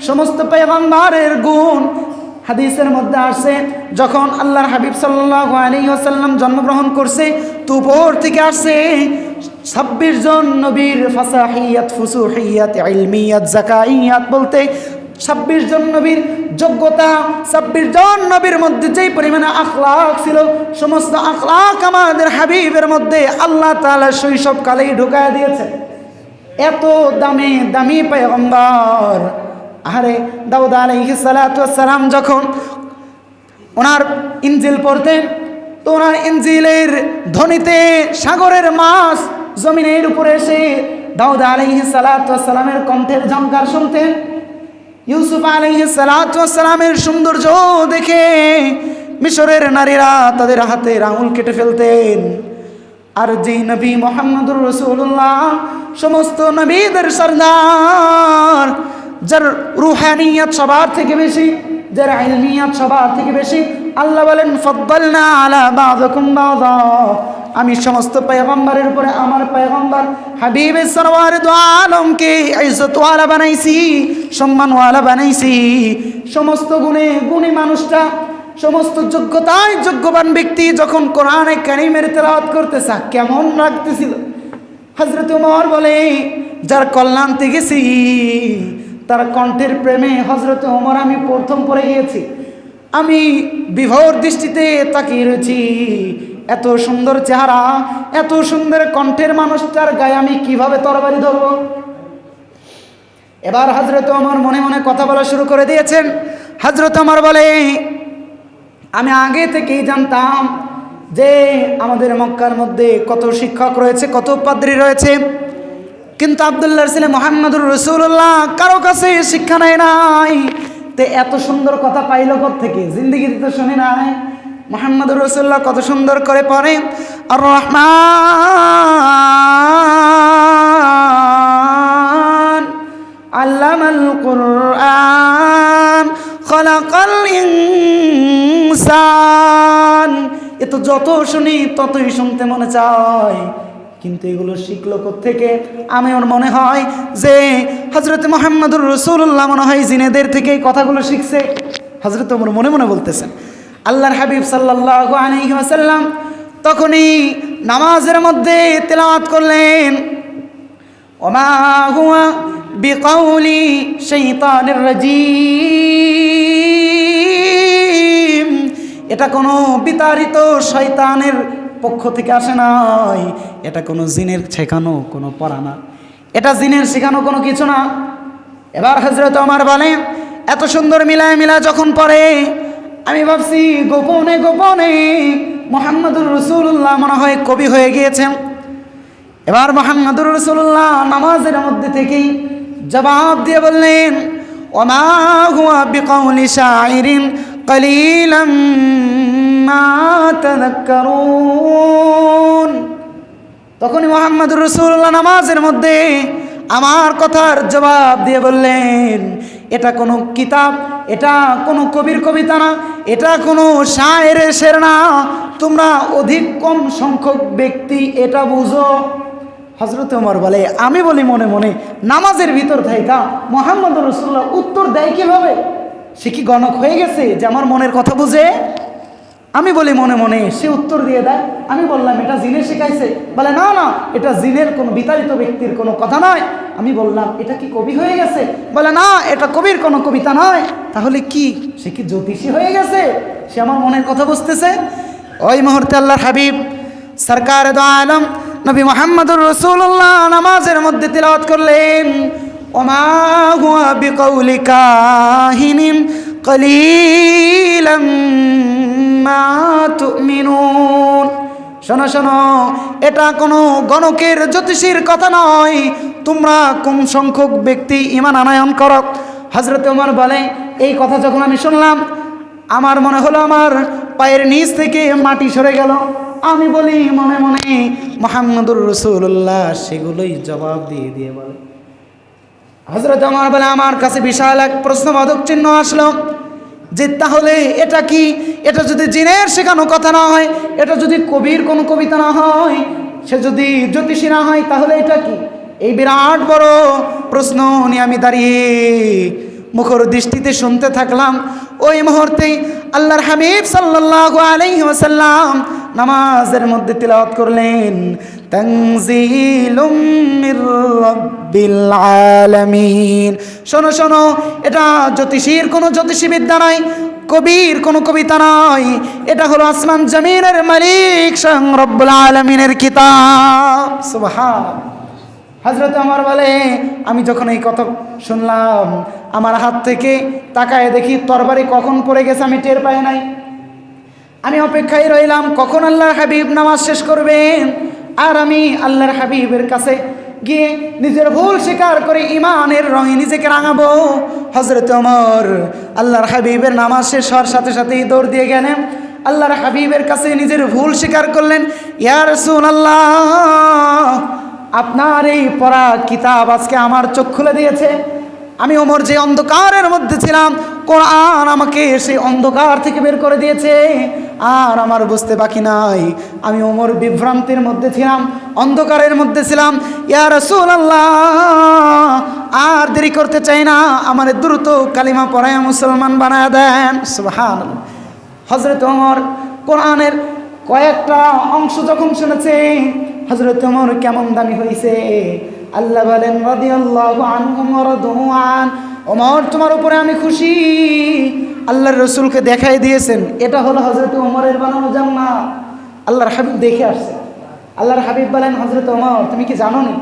সমস্ত পয়গম্বরের গুণ হাদিসের মধ্যে আসে, যখন আল্লাহর হাবিব সাল্লাল্লাহু আলাইহি ওয়াসাল্লাম জন্মগ্রহণ করছে, তো উপর থেকে আসছে 26 জন নবীর ফাসাহিয়াত, ফুসুহিয়াত, ইলমিয়াত, যাকাইয়াত বলতে 26 জন নবীর যোগ্যতা, 26 জন নবীর মধ্যে যেই পরিমাণে আখলাক ছিল, সমস্ত আখলাক আমাদের হাবিবের মধ্যে আল্লাহ তাআলা শৈশবকালেই ঢুকায় দিয়েছে। এত দামি দামি পয়গম্বর। আরে দাউদ আলাইহিস সালাতু ওয়াস সালাম যখন ওনার ইনজিল পড়তেন, তো ওনার ইনজিলের ধ্বনিতে সাগরের মাছ জমিনের উপরে এসে দাউদ আলাইহিস সালাতু ওয়াস সালামের কণ্ঠের ঝংকার শুনতেন। ইউসুফ আলাইহিস সালাতু ওয়াস সালামের সৌন্দর্য দেখে মিশরের নারীরা তাদের হাতের আঙুল কেটে ফেলতেন। আর যেই নবী মুহাম্মদুর রাসূলুল্লাহ সমস্ত নবীদের সরদার, যার রুহানিয়াত সবার থেকে বেশি, যার ইলমিয়াত সবার থেকে বেশি, আল্লাহ বলেন ফাদ্দালনা আলা বাযিকুম বাযা, আমি সমস্ত পয়গম্বরের উপরে আমার পয়গম্বর হাবিবে সরওয়ার দু আলমকে ইজ্জতওয়ালা বানাইছি, সম্মানওয়ালা বানাইছি। সমস্ত গুণে গুণী মানুষটা, সমস্ত যোগ্যতায় যোগ্যবান ব্যক্তি যখন কোরআনে কারীমের তেলাওয়াত করতেছে কেমন লাগতেছিল। হযরত ওমর বলে, যার কল্যাণতে গেছি তার কণ্ঠের প্রেমে হযরত ওমর আমি প্রথম পড়ে গিয়েছি। আমি বিভোর দৃষ্টিতে তাকিয়ে রয়েছি, এত সুন্দর চেহারা, এত সুন্দর কণ্ঠের মানুষটার গায়ে আমি কিভাবে তরবারি ধরব। এবার হযরত ওমর মনে মনে কথা বলা শুরু করে দিয়েছেন। হযরত ওমর বলে, আমি আগে থেকেই জানতাম যে আমাদের মক্কার মধ্যে কত শিক্ষক রয়েছে, কত পাদ্রী রয়েছে, কিন্তু আব্দুল্লাহর ছেলে মুহাম্মদুর রাসূলুল্লাহ কারো কাছে শিক্ষা নেয় নাই। তে এত সুন্দর কথা পাইল কোত্থেকে? জিন্দেগিতে তো শুনে নাই। মুহাম্মদুর রাসূলুল্লাহ কত সুন্দর করে পড়ে আর রহমান আল্লামাল কুরআন খলাকাল ইনসান। এ তো যত শুনি ততই শুনতে মনে চায়, কিন্তু এগুলো শিখলো কোত্থেকে? আমার মনে হয় যে হযরত মুহাম্মদুর রাসূলুল্লাহ মনে হয় জিনেদের থেকে এই কথাগুলো শিখছে। হযরত ওমর মনে মনে বলতেছেন, আল্লাহর হাবিব সাল্লাল্লাহু আলাইহি ওয়াসাল্লাম তখনই নামাজের মধ্যে তেলাওয়াত করলেন, ওমা হুয়া বিকাউলি শাইতানির রাজিম। এটা কোনো বিতাড়িত শয়তানের পক্ষ থেকে আসে নাই, এটা কোনো জিনের শেখানো কোনো পড়া না, এটা জিনের শেখানো কোনো কিছু না। এবার হযরত ওমর বলেন, এত সুন্দর মিলায় যখন পড়ে আমি ভাবছি গোপনে গোপনে মুহাম্মদুর রাসূলুল্লাহ মনে হয় কবি হয়ে গিয়েছেন। এবার মুহাম্মদুর রাসূলুল্লাহ নামাজের মধ্যে থেকেই জবাব দিয়ে বললেন, ওমা হুয়া বিকাউলি শাইরিন কালিলাম মা তাযাক্কারুন। তখনই মুহাম্মদুর রাসূলুল্লাহ নামাজের মধ্যে আমার কথার জবাব দিয়ে বললেন, এটা কোনো কিতাব, এটা কোনো কবির কবিতা না, এটা কোনো শায়েরের শের না, তোমরা অধিক কম সংখ্যক ব্যক্তি এটা বুঝো। হযরত ওমর বলে, আমি বলি মনে মনে নামাজের ভিতর থাইকা মুহাম্মদুর রাসূলুল্লাহ উত্তর দেয় কিভাবে? সে কি গণক হয়ে গেছে যে আমার মনের কথা বুঝে? আমি বলি মনে মনে সে উত্তর দিয়ে দেয়। আমি বললাম এটা জিনে শিখাইছে? বলে না না, এটা জিনের কোনো বিতাড়িত ব্যক্তির কোনো কথা নয়। আমি বললাম এটা কি কবি হয়ে গেছে? বলে না, এটা কবির কোনো কবিতা নয়। তাহলে কি সে কি জ্যোতিষী হয়ে গেছে? সে আমার মনের কথা বুঝতেছে। ওই মুহূর্তে আল্লাহর হাবিব সরকারে দো আলম নবী মুহাম্মদুর রাসূলুল্লাহ নামাজের মধ্যে তিলাওয়াত করলেন, ওমা হুয়া বিকাউলি কাহিনিন কালিলাম মা তুমিনুন। শোনো শোনো, এটা কোনো গণকের জ্যোতিষীর কথা নয়, তোমরা কম সংখ্যক ব্যক্তি ঈমান আনয়ন করো। হযরত ওমর বলে, এই কথা যখন আমি শুনলাম আমার মনে হলো আমার পায়ের নিচ থেকে মাটি সরে গেল। আমি বলি মনে মনে মুহাম্মদুর রাসূলুল্লাহ সেগুলোই জবাব দিয়ে দিয়ে বলে। হযরত ওমর বলে, আমার কাছে বিশাল এক প্রশ্নবোধক চিহ্ন আসলো যে তাহলে এটা কি? এটা যদি জিনের শেখানো কথা না হয়, এটা যদি কবির কোনো কবিতা না হয়, সে যদি জ্যোতিষী না হয়, তাহলে এটা কি? এই বিরাট বড় প্রশ্ন নিয়ে আমি দাঁড়িয়ে মুখর দৃষ্টিতে শুনতে থাকলাম। ওই মুহূর্তে আল্লাহর হাবিব সাল্লাল্লাহু আলাইহি ওয়াসাল্লাম নামাজের মধ্যে তিলাওয়াত করলেন, তানজিলুম মির রাব্বিল আলামিন। শোনো শোনো, এটা জ্যোতিষীর কোনো জ্যোতিষীবিদ্যা নয়, কবির কোনো কবিতা নয়, এটা হলো আসমান জমিনের মালিক স্বয়ং রব্বুল আলামিনের কিতাব। সুবহানাল্লাহ। হযরত ওমর বলে, আমি যখন এই কথা শুনলাম আমার হাত থেকে তাকায় দেখি তরবারি কখন পড়ে গেছে আমি টের পাই নাই। আমি অপেক্ষায় রইলাম কখন আল্লাহর হাবিব নামাজ শেষ করবেন, আর আমি আল্লাহর হাবিবের কাছে গিয়ে নিজের ভুল স্বীকার করে ইমানের রঙে নিজেকে রাঙাবো। হযরত ওমর আল্লাহর হাবিবের নামাজ শেষ হওয়ার সাথে সাথেই দৌড় দিয়ে গেলেন আল্লাহর হাবিবের কাছে, নিজের ভুল স্বীকার করলেন। ইয়া রাসূলুল্লাহ, আপনার এই পড়া কিতাব আজকে আমার চোখ খুলে দিয়েছে। আমি ওমর যে অন্ধকারের মধ্যে ছিলাম, কোরআন আমাকে সেই অন্ধকার থেকে বের করে দিয়েছে। আর আমার বুঝতে বাকি নাই, আমি ওমর বিভ্রান্তির মধ্যে ছিলাম, অন্ধকারের মধ্যে ছিলাম। ইয়া রাসূলুল্লাহ, আর দেরি করতে চাই না, আমার দ্রুত কালিমা পড়ায় মুসলমান বানায় দেন। সুবহানাল্লাহ। হযরত ওমর কোরআনের কয়েকটা অংশ যখন শুনেছে, হযরত ওমর কেমন দামি হয়েছে। আল্লাহ বলেন, রাদিয়াল্লাহু আনহুম ওয়া রাদু আন। ওমর, তোমার উপরে আমি খুশি। আল্লাহর রাসূলকে দেখাই দিয়েছেন, এটা হলো হযরত ওমরের বানানো জান্নাত। আল্লাহর হাবিব দেখে আসছে। আল্লাহর হাবিব বলেন, হযরত ওমর, তুমি কি জানো না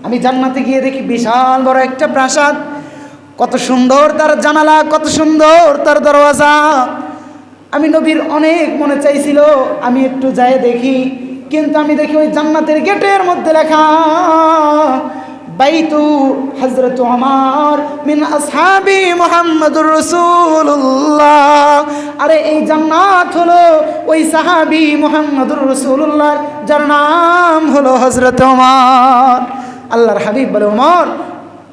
আমি জান্নাতে গিয়ে দেখি বিশাল বড় একটা প্রাসাদ, কত সুন্দর তার জানালা, কত সুন্দর তার দরওয়াজা। আমি নবীর অনেক মনে চাইছিল আমি একটু যাই দেখি, কিন্তু আমি দেখি ওই জান্নাতের গেটের মধ্যে লেখা বাইতু হযরত ওমর মিন আসহাবি মুহাম্মদুর রাসূলুল্লাহ। আরে এই জান্নাত হলো ওই সাহাবী মুহাম্মদুর রাসূলুল্লাহ যার নাম হলো হযরত ওমর। আল্লাহর হাবিব বলে, ওমর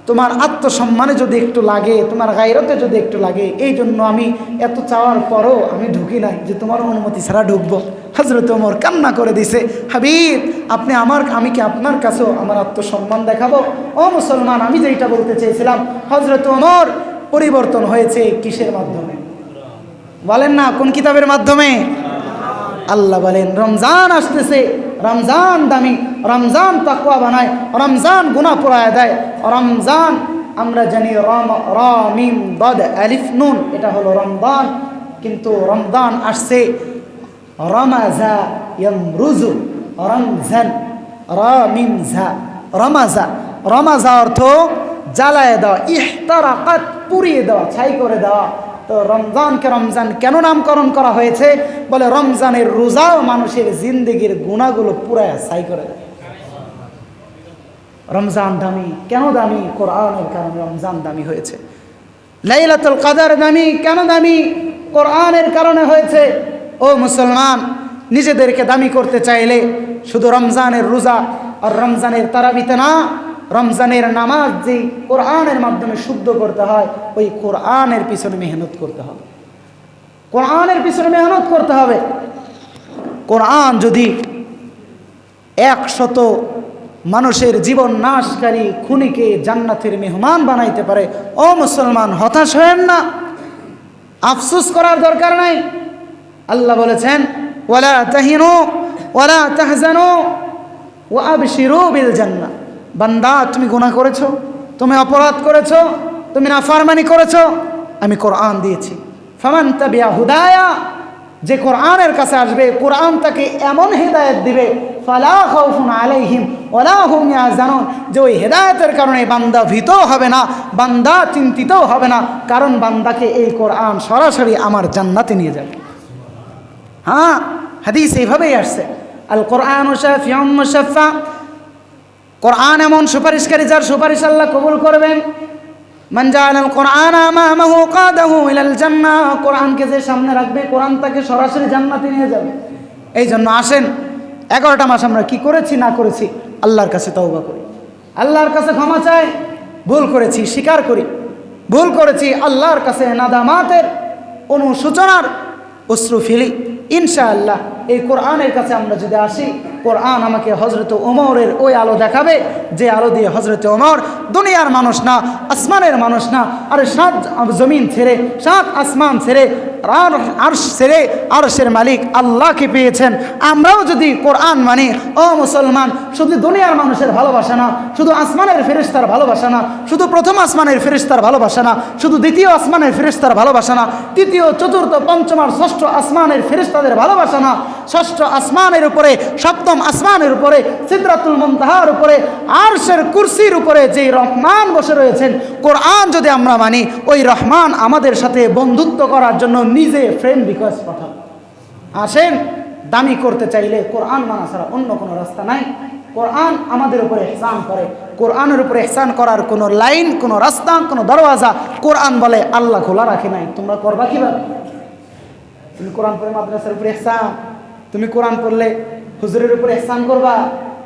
তোমার আত্মসম্মানে যদি একটু লাগে, তোমার গায়রতে যদি একটু লাগে, এই জন্য আমি এত চাওয়ার পরও আমি ঢুকি নাই যে তোমার অনুমতি ছাড়া ঢুকবো। হযরত ওমর কান্না করে দিছে, হাবিব আপনি আমি কি আপনার কাছেও আমার আত্মসম্মান দেখাবো? ও মুসলমান, আমি যেটা বলতে চেয়েছিলাম, হযরত ওমর পরিবর্তন হয়েছে কিসের মাধ্যমে বলেন না? কোন কিতাবের মাধ্যমে? আল্লাহ বলেন রমজান আসতেছে, রমজান দামি, রমজান তাকওয়া বানায়, রমজান গুনাহ পোড়ায় দেয়। রমজান আমরা জানি রা মিম দাদ আলিফ নুন, এটা হলো রমজান। কিন্তু রমজান আসছে রমাজা ইয়ামরুজু, রমজান রা মিম জা, রমাজা। রমাজা অর্থ জ্বালায় দেওয়া, ইহতারাকাত পুড়িয়ে দেওয়া, ছাই করে দেওয়া। তো রমজানকে রমজান কেন নামকরণ করা হয়েছে? বলে রমজানের রোজাও মানুষের জিন্দেগির গুনাহগুলো পুরায় ছাই করে দেয়। রমজান দামি কেন? দামি কোরআনের কারণে রমজান দামি হয়েছে। লাইলাতুল কদর দামি কেন? দামি কোরআনের কারণে হয়েছে। ও মুসলমান, নিজেদেরকে দামি করতে চাইলে শুধু রমজানের রোজা আর রমজানের তারাবিতে না, রমজানের নামাজ যে কোরআনের মাধ্যমে শুদ্ধ করতে হয়, ওই কোরআনের পিছনে মেহনত করতে হবে। কোরআনের পিছনে মেহনত করতে হবে। কোরআন যদি 100 মানুষের জীবন নাশকারী খুনিকে জান্নাতের মেহমান বানাইতে পারে, ও মুসলমান হতাশ হয়েন না, আফসোস করার দরকার নাই। আল্লাহ বলেছেন ওয়ালা তাহিনু ওয়ালা তাহজানু ওয়া আবশিরু বিল জান্নাহ। বান্দা তুমি গুনাহ করেছো, তুমি অপরাধ করেছো, তুমি নাফরমানি করেছো, আমি কোরআন দিয়েছি। ফামান তাবিয়া হুদায়া, যে কোরআনের কাছে আসবে কোরআন তাকে এমন হেদায়েত দিবে, ফালা খাউফুন আলাইহিম ওয়ালা হুম ইয়াহজানুন, যে ওই হেদায়েতের কারণে বান্দা ভীত হবে না, বান্দা চিন্তিতও হবে না, কারণ বান্দাকে এই কোরআন সরাসরি আমার জান্নাতে নিয়ে যাবে। হ্যাঁ, হাদিস এইভাবেই আসছে, আল কোরআন শাফিউম মুশাফফা, কোরআন এমন সুপারিশকারী যার সুপারিশ আল্লাহ কবুল করবেন। মান জাআলাল কোরআন আমামাহু কাদাহু ইলাল জান্নাহ, কোরআনকে যে সামনে রাখবে কোরআন তাকে সরাসরি জান্নাতে নিয়ে যাবে। এই জন্য আসেন 11টা মাস আমরা কি করেছি না করেছি আল্লাহর কাছে তওবা করি, আল্লাহর কাছে ক্ষমা চাই। ভুল করেছি স্বীকার করি, ভুল করেছি আল্লাহর কাছে নাদামাতের অনুশোচনার অশ্রু ফেলি। ইনশাআল্লাহ এই কোরআনের কাছে আমরা যদি আসি, কোরআন আমাকে হযরত ওমরের ওই আলো দেখাবে যে আলো দিয়ে হযরত ওমর দুনিয়ার মানুষ না, আসমানের মানুষ না, আরে 7 জমিন ছেড়ে 7 আসমান ছেড়ে আরশ ছেড়ে আরশের মালিক আল্লাহকে পেয়েছেন। আমরাও যদি কোরআন মানি, ও মুসলমান, শুধু দুনিয়ার মানুষের ভালোবাসা না, শুধু আসমানের ফেরেশতার ভালোবাসা না, শুধু প্রথম আসমানের ফেরেশতার ভালোবাসা না, শুধু দ্বিতীয় আসমানের ফেরেশতার ভালোবাসা না, তৃতীয় চতুর্থ পঞ্চম আর ষষ্ঠ আসমানের ফেরেশতাদের ভালোবাসা না, ষষ্ঠ আসমানের উপরে, সপ্তম আসমানের উপরে, সিদরাতুল মুনতাহার উপরে, আরশের কুরসির উপরে যে রহমান বসে রয়েছেন, কোরআন যদি আমরা মানি, ওই রহমান আমাদের সাথে বন্ধুত্ব করার জন্য নিজে ফ্রেন্ড রিকোয়েস্ট পাঠান। আসেন, দামি করতে চাইলে কোরআন মানা ছাড়া অন্য কোনো রাস্তা নাই। কোরআন আমাদের উপরে ইহসান করে, কোরআনের উপরে ইহসান করার কোনো লাইন, কোনো রাস্তা, কোনো দরওয়াজা কোরআন বলে আল্লাহ খোলা রাখে নাই। তোমরা করবা কিভাবে? তুমি কোরআন পড়ে মাদ্রাসার উপরে ইহসান, তুমি কোরআন পড়লে হুজুরের উপরে ইহসান করবা,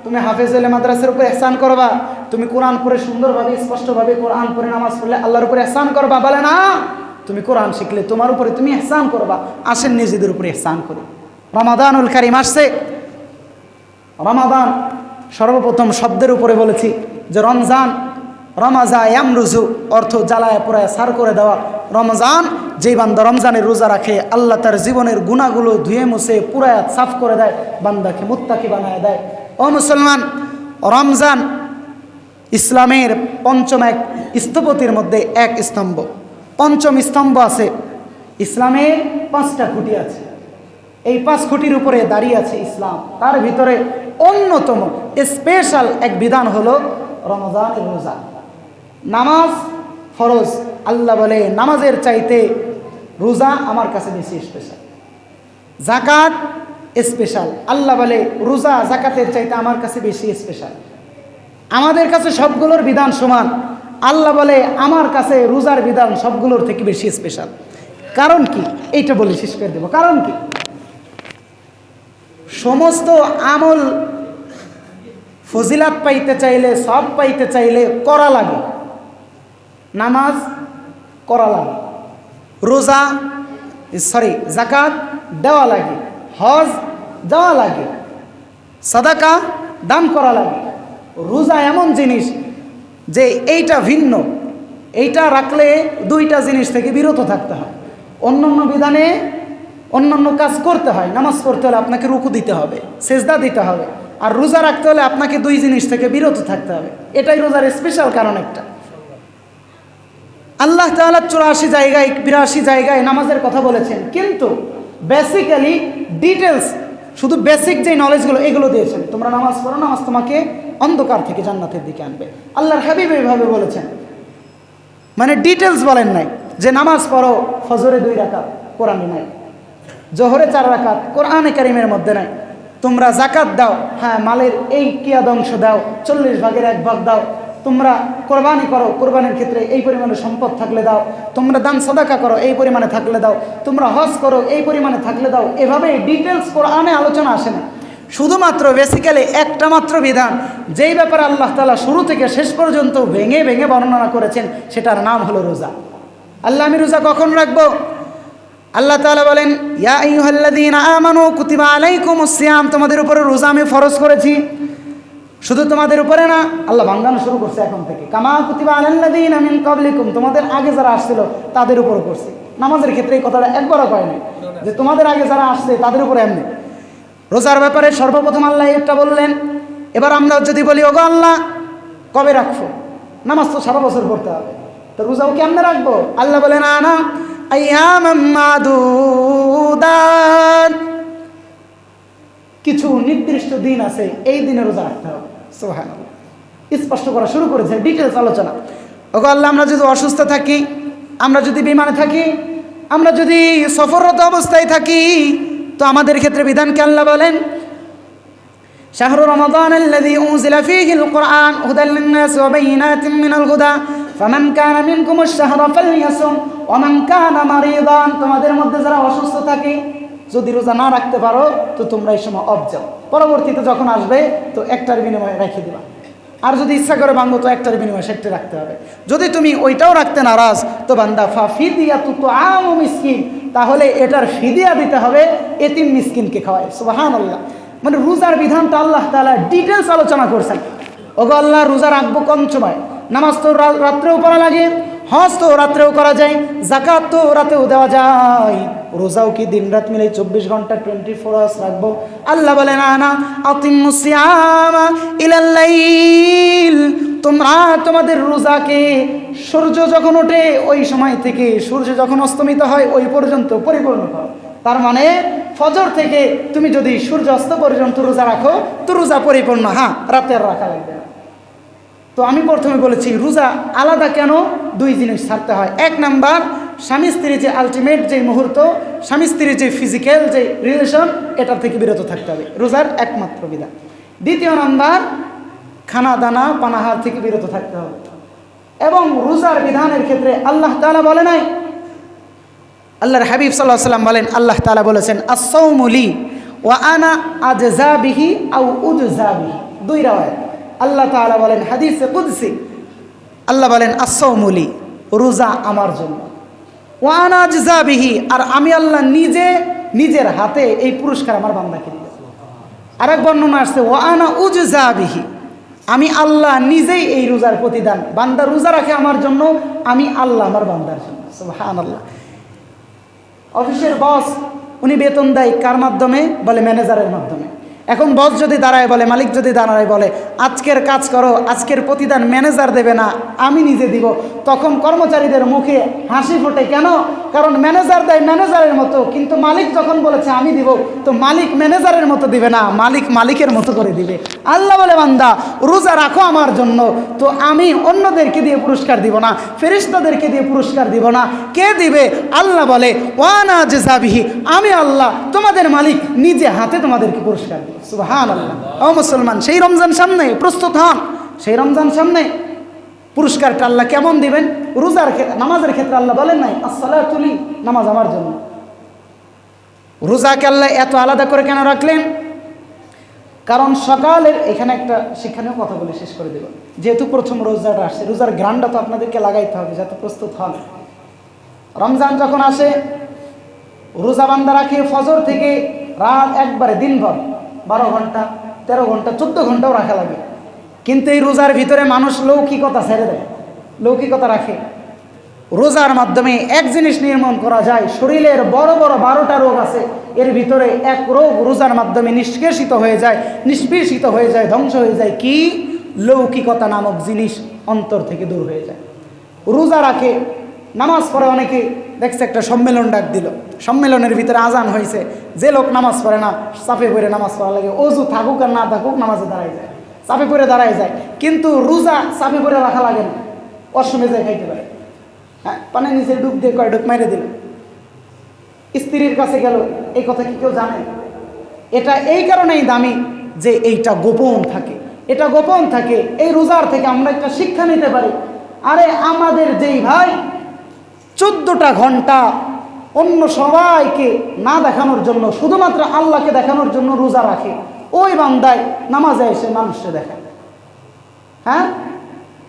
তুমি হাফেজ হলে মাদ্রাসার উপরে ইহসান করবা, তুমি কোরআন পড়ে সুন্দরভাবে স্পষ্টভাবে কোরআন পড়ে নামাজ পড়লে আল্লাহর উপরে ইহসান করবা। বলে না, তুমি কোরআন শিখলে তোমার উপরে তুমি ইহসান করবা। আসেন নিজেদের উপরে ইহসান করি। রমাদানুল কারীম আসছে। রমাদান সর্বপ্রথম শব্দের উপরে বলেছি যে রমজান, রমাজা ইয়ামরুজু অর্থ জ্বালায় পোড়ায় সার করে দেওয়া। রমজান, যেই বান্দা রমজানের রোজা রাখে আল্লাহ তার জীবনের গুনাহগুলো ধুয়ে মুছে পুরায় সাফ করে দেয়, বান্দাকে মুত্তাকি বানায় দেয়। ও মুসলমান, রমজান ইসলামের পঞ্চম এক স্থপতির মধ্যে এক স্তম্ভ। পঞ্চম স্তম্ভ আছে, ইসলামের 5টা খুঁটি আছে। এই 5 খুঁটির উপরে দাঁড়িয়ে আছে ইসলাম। তার ভিতরে অন্যতম স্পেশাল এক বিধান হলো রমজানের রোজা। নামাজ ফরজ, আল্লাহ বলে নামাজের চাইতে রোজা আমার কাছে বেশি স্পেশাল। জাকাত স্পেশাল, আল্লাহ বলে রোজা জাকাতের চাইতে আমার কাছে বেশি স্পেশাল। আমাদের কাছে সবগুলোর বিধান সমান, আল্লাহ বলে আমার কাছে রোজার বিধান সবগুলোর থেকে বেশি স্পেশাল। কারণ কি? এইটা বলে শেষ করে দেব। কারণ কি? সমস্ত আমল ফজিলাত পাইতে চাইলে, সব পাইতে চাইলে করা লাগে। নামাজ করা লাগে, রোজা যাকাত দেওয়া লাগে, হজ দেওয়া লাগে, সাদাকা দান করা লাগে। রোজা এমন জিনিস যে এইটা ভিন্ন, এইটা রাখলে দুইটা জিনিস থেকে বিরত থাকতে হয়। অন্যান্য বিধানে অন্যান্য কাজ করতে হয়। নামাজ পড়তে হলে আপনাকে রুকু দিতে হবে, সেজদা দিতে হবে, আর রোজা রাখতে হলে আপনাকে দুই জিনিস থেকে বিরত থাকতে হবে। এটাই রোজার স্পেশাল কারণ একটা। আল্লাহ তাআলা 84 জায়গায় 82 জায়গায় নামাজের কথা বলেছেন, কিন্তু বেসিক্যালি ডিটেলস শুধু বেসিক যে নলেজগুলো এগুলো দিয়েছেন। তোমরা নামাজ পড়ো, নামাজ তোমাকে অন্ধকার থেকে জান্নাতের দিকে আনবে। আল্লাহর হাবিব এইভাবে বলেছেন, মানে ডিটেলস বলেন নাই যে নামাজ পড়ো, ফজরে 2 রাকাত কোরআনে নাই, জোহরে 4 রাকাত কোরআনে কারিমের মধ্যে নাই। তোমরা যাকাত দাও, হ্যাঁ মালের এই কিয়াদ অংশ দাও, 40 ভাগের 1 ভাগ দাও। তোমরা কোরবানি করো, কোরবানির ক্ষেত্রে এই পরিমাণে সম্পদ থাকলে দাও। তোমরা দান সাদাকা করো, এই পরিমাণে থাকলে দাও। তোমরা হজ করো, এই পরিমাণে থাকলে দাও। এভাবে ডিটেলস কোরআনে আলোচনা আসে না। শুধুমাত্র বেসিক্যালি একটা মাত্র বিধান, যেই ব্যাপারে আল্লাহ তাআলা শুরু থেকে শেষ পর্যন্ত ভেঙে ভেঙে বর্ণনা করেছেন, সেটার নাম হলো রোজা। আল্লাহ আমি রোজা কখন রাখবো? আল্লাহ তাআলা বলেন, ইয়া আইয়ুহাল্লাযীনা আমানু কুতিবা আলাইকুমুস সিয়াম, তোমাদের উপরে রোজা আমি ফরজ করেছি। শুধু তোমাদের উপরে না, আল্লাহ বান্দানো শুরু করছে এখন থেকে, কামা কুতিবা আলাল্লাযীনা মিন ক্বাবলিকুম, তোমাদের আগে যারা আসছিল তাদের উপর করছে। নামাজের ক্ষেত্রে এই কথাটা একবারও কয় নাই যে তোমাদের আগে যারা আসছে তাদের উপরে এমনি। রোজার ব্যাপারে সর্বপ্রথম আল্লাহ এটা বললেন। এবার আমরা যদি বলি, ওগো আল্লাহ কবে রাখবো? নামাজ তো সারা বছর পড়তে হবে, তো রোজাও কেমনে রাখবো? আল্লাহ বলেন, আনা আইয়ামাম মাদুদাত, কিছু নির্দিষ্ট দিন আছে, এই দিনে রোজা রাখতে হবে। সুবহানাল্লাহ, স্পষ্ট করা শুরু করেছে, ডিটেলস আলোচনা। ওগো আল্লাহ, আমরা যদি অসুস্থ থাকি, আমরা যদি বিমানে থাকি, আমরা যদি সফররত অবস্থায় থাকি, তো আমাদের ক্ষেত্রে বিধানকে আল্লাহ বলেন, শাহরু রমাদান আল্লাযী উনজিলা ফীহিল কুরআন হুদাল লিন-নাসি ওয়া বাইয়িনাতিন মিনাল হুদা ফামান কানা মিনকুমুশ শাহরা ফালইয়াসুম ওয়া মান কানা মারিদান, তোমাদের মধ্যে যারা অসুস্থ থাকে যদি রোজা না রাখতে পারো তো তোমরা এই সময় অফ যাও, পরবর্তীতে যখন আসবে তো একটার বিনিময়ে রেখে দিবা। আর যদি ইচ্ছা করে ভাঙবো তো একটার বিনিময়ে সেটা রাখতে হবে। যদি তুমি ওইটাও রাখতে নারাজ তো বান্দা ফাফিদিয়াতু তুআমু মিসকিন, তাহলে এটার ফিদিয়া দিতে হবে, এতিম মিসকিনকে খাওয়ায়। সুবহানাল্লাহ, মানে রোজার বিধানটা আল্লাহ তাআলা ডিটেলস আলোচনা করছেন। ওগো আল্লাহ, রোজা রাখবো কোন সময়? নামাজ তো রাত্রেও পড়া লাগে, হজ তো রাত্রেও করা যায়, যাকাত তো রাতেও দেওয়া যায়, রোজাও কি দিন রাত মিলে 24 ঘন্টা 24 আওয়ার্স রাখবো? আল্লাহ বলেন, আনা আতিম্মুস সিয়ামা ইলাল লাইল, তোমরা তোমাদের রোজাকে সূর্য যখন ওঠে ওই সময় থেকে সূর্য যখন অস্তমিত হয় ওই পর্যন্ত পরিপূর্ণ করো। তার মানে ফজর থেকে তুমি যদি সূর্য অস্ত পর্যন্ত রোজা রাখো তো রোজা পরিপূর্ণ। হ্যাঁ, রাতে আর রাখা লাগবে না। তো আমি প্রথমে বলেছি রোজা আলাদা কেন? 2 জিনিস ছাড়তে হয়। 1 নাম্বার, স্বামী স্ত্রীর যে আলটিমেট যে মুহূর্ত, স্বামী স্ত্রীর যে ফিজিক্যাল যে রিলেশন, এটার থেকে বিরত থাকতে হবে, রোজার একমাত্র বিধান। 2 নাম্বার, খানা দানা পানাহার থেকে বিরত থাকতে হবে। এবং রোজার বিধানের ক্ষেত্রে আল্লাহ তাআলা বলে নাই, আল্লাহর হাবিব সাল্লাল্লাহু আলাইহি ওয়াসাল্লাম বলেন, আল্লাহ তাআলা বলেছেন, আস-সাওমু লি ওয়া আনা আজজা বিহি আও উজজা বিহি। 2 রাওয়ায়াত। আল্লাহ তাআলা বলেন হাদিসে কুদসি, আল্লাহ বলেন আস-সাওমু লি, রোজা আমার জন্য, ওয়া আনা আজজা বিহি, আর আমি আল্লাহ নিজে নিজের হাতে এই পুরস্কার আমার বান্দাকে দিব। আরেক বর্ণনা আসছে ওয়া আনা উজজা বিহি, আমি আল্লাহ নিজেই এই রোজার প্রতিদান। বান্দা রোজা রাখে আমার জন্য, আমি আল্লাহ আমার বান্দার জন্য। সুবহানাল্লাহ। অফিসের বস উনি বেতন দেয় কার মাধ্যমে? বলে ম্যানেজারের মাধ্যমে। এখন বস যদি দাঁড়ায় বলে, মালিক যদি দাঁড়ায় বলে আজকের কাজ করো, আজকের প্রতিদান ম্যানেজার দেবে না আমি নিজে দিব, তখন কর্মচারীদের মুখে হাসি ফোটে। কেন? কারণ ম্যানেজার দেয় ম্যানেজারের মতো, কিন্তু মালিক যখন বলেছে আমি দিব, তো মালিক ম্যানেজারের মতো দিবে না, মালিক মালিকের মতো করে দিবে। আল্লাহ বলে, বান্দা রোজা রাখো আমার জন্য, তো আমি অন্যদেরকে দিয়ে পুরস্কার দিব না, ফেরেশতাদেরকে দিয়ে পুরস্কার দিব না। কে দিবে? আল্লাহ বলে ওয়ানা জাযাবিহি, আমি আল্লাহ তোমাদের মালিক নিজে হাতে তোমাদেরকে পুরস্কার দিব। সুবহানাল্লাহ। ও মুসলমান, সেই রমজান সামনে, প্রস্তুত হন, সেই রমজান সামনে পুরস্কারটা আল্লাহ কেমন দিবেন? রোজার ক্ষেত্রে, নামাজের ক্ষেত্রে আল্লাহ বলেন নাই আসসালাতু লি, নামাজ আমার জন্য। রোজাকে আল্লাহ এত আলাদা করে কেন রাখলেন? কারণ সকালের, এখানে একটা শিক্ষণীয় কথা বলে শেষ করে দেব। যেহেতু প্রথম রোজাটা আসছে, রোজার গ্রান্ডটা তো আপনাদেরকে লাগাইতে হবে যাতে প্রস্তুত হন। রমজান যখন আসে, রোজা বান্দা রাখে ফজর থেকে রাত একবারে দিনভর 12 ঘন্টা, 13 ঘন্টা, 14 ঘন্টাও রাখা লাগে। কিন্তু এই রোজার ভিতরে মানুষ লৌকিকতা ছেড়ে দেয়, লৌকিকতা রাখে। রোজার মাধ্যমে এক জিনিস নির্মূল করা যায়, শরীরের বড় বড় 12টা রোগ আছে, এর ভিতরে এক রোগ রোজার মাধ্যমে নিষ্কাশিত হয়ে যায়, নিষ্পেষিত হয়ে যায়, ধ্বংস হয়ে যায়। কি? লৌকিকতা নামক জিনিস অন্তর থেকে দূর হয়ে যায়। রোজা রাখে, নামাজ পড়ে, অনেকে দেখছে একটা সম্মেলন ডাক দিল, সম্মেলনের ভিতরে আজান হয়েছে, যে লোক নামাজ পড়ে না চাপে পড়ে নামাজ পড়া লাগে, অজু থাকুক আর না থাকুক নামাজে দাঁড়ায় যায়, চাপে পড়ে দাঁড়ায় যায়। কিন্তু রোজা চাপে পড়ে রাখা লাগে না, অসমে যায় খাইতে পারে। হ্যাঁ, পানির নিচে ডুব দিয়ে কয় ডুব মেরে দিল, স্ত্রীর কাছে গেল, এই কথা কি কেউ জানে? এটা এই কারণেই দামি যে এইটা গোপন থাকে, এটা গোপন থাকে। এই রোজার থেকে আমরা একটা শিক্ষা নিতে পারি। আরে আমাদের যেই ভাই 14টা ঘন্টা অন্য সবাইকে না দেখানোর জন্য, শুধুমাত্র আল্লাহকে দেখানোর জন্য রোজা রাখে, ওই বান্দায় নামাজে এসে মানুষকে দেখায়। হ্যাঁ,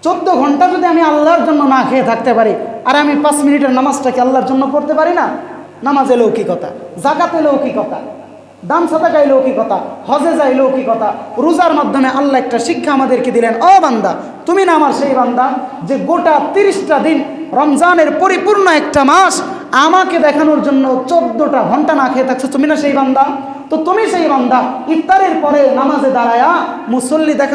14 ঘন্টা যদি আমি আল্লাহর জন্য না খেয়ে থাকতে পারি, আর আমি 5 মিনিটের নামাজটাকে আল্লাহর জন্য পড়তে পারি না? নামাজে লৌকিকতা, জাকাতে লৌকিকতা, দান সাদাকায় লৌকিকতা, হজে যায় লৌকিকতা। রোজার মাধ্যমে আল্লাহ একটা শিক্ষা আমাদেরকে দিলেন, ও বান্দা, তুমি না আমার সেই বান্দা যে গোটা 30টা দিন রমজানের পরিপূর্ণ একটা মাস আমাকে দেখানোর জন্য 14টা ঘন্টা না খেয়ে থাকছো? তুমি না সেই বান্দা? তো তুমি সেই বান্দা, ইফতারের পরে নামাজে দাঁড়ায়া মুসল্লি দেখা